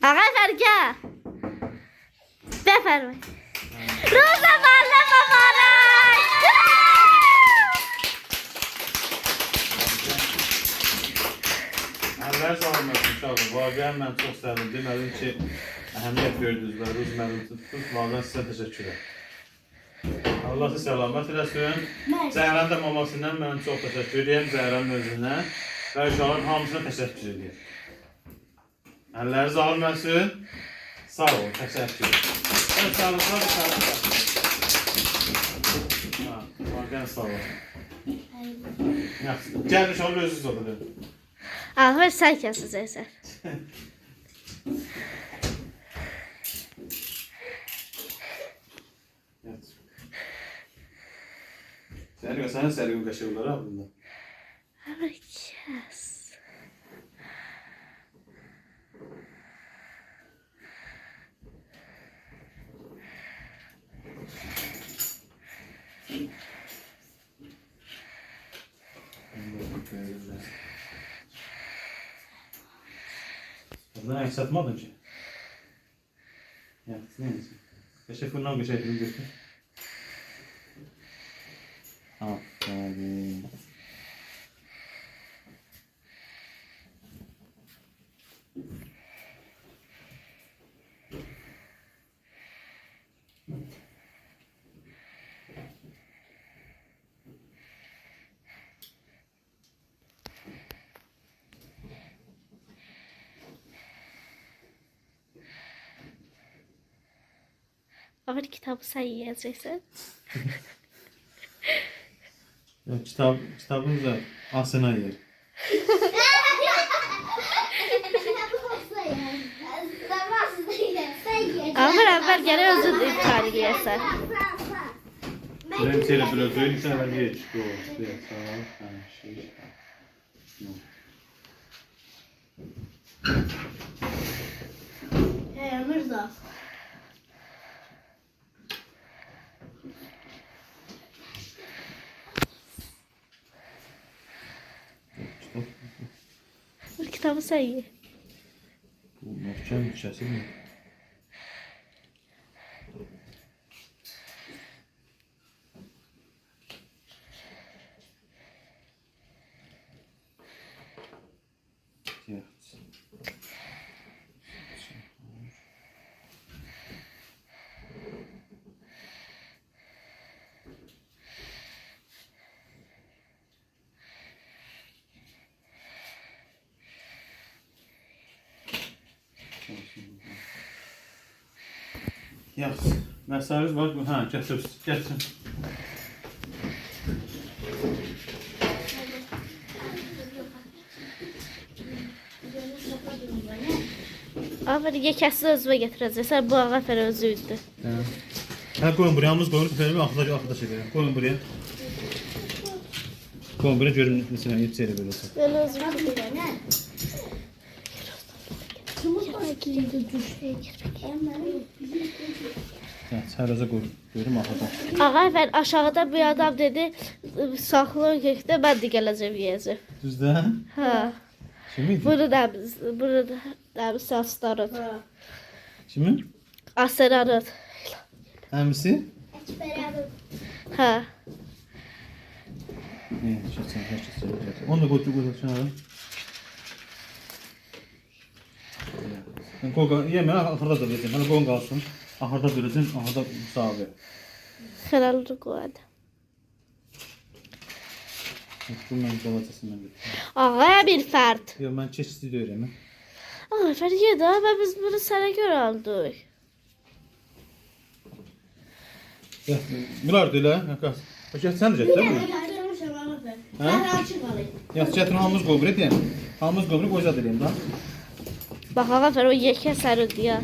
Ağa Fərqə. Bəfərmə. Roza müəllim mübarək. Əllər sağlamasın inşallah. Vaqəən mən çox sevdim. Demədim ki, əhəmiyyət verdiniz və Ruz müəllim tutdunuz. Vaqəən sizə təşəkkür ederim. Allah sizi səlamət eləsin. Zəhran da mamasından mən çox təşəkkür edirəm. Zəhranın özündən və uşaqların hamısına təşəkkür edirəm. Əlləriniz ağırmasın. Sağ olun, təşəkkür. Evet, sağ olun, sağ olun. Vaqəən sağ olun. Gəlin uşaqlar özünüz olun. Ağa sən kəsəcəksən. Sen sergi kaşıkları al bunda. Ağa kəs. Bundan satmadın ki. Ya, neyse. Kaşıkından geçelim götür. Aferin. Ağa kitabı sən yeyəcəksən. Ya, kitabımız da Asena yer. Ağa əvvəl gərək özün imtahan eləyəsən. Benim seni böyle duyun sen ben diye çıkıyor. Evet, sağ ol. Ha, şey. Mirza. Bu kitabı sən ye. Bu muhkem bir şey mi? Evet. Yaxşı. Məsəliniz var mı? Ha, gətirin. Ağa yekəsini özümə gətirəcəksən. Bu ağa fərə özü üzdü. Ha, koyun buraya. Yalnız koyun. Efendim, ahıda çekelim. Koyun buraya. Koyun buraya görün. Mesela yetişelim böyle olsa. Mən özüm gətirəcəm. Evet, her aza koyun. Görüm ahıda. Ağa əvvəl aşağıda bir adam dedi, saxlı kökdə mən də gələcəm yeyəcəm. Düzde. Ha. Şimdi? Bunu da aslanarım. Şimdi? Aslanarım. Hangisi? Ha. Ne? Onu da koy şuna. Ben koy yeme ahırda duracağım. Hani koyun kalsın. Ahırda duracağım. Ahırda sahibi. Xəlalı qoydu. Bu mən balacasından götürüm. Ağa bir fərd. Yox, mən keçidi də öyrənəm. Ağa fərd yedi ama biz bunu sənə görə aldıq. Bunlar da elə. Gəl sən də gətir. Yaxşı, gətirin hamımız qoy buraya deyəm. Hamımız qoy buraya qoyacaq eləyim da. Bax ağa fərd o yekə səridi ya.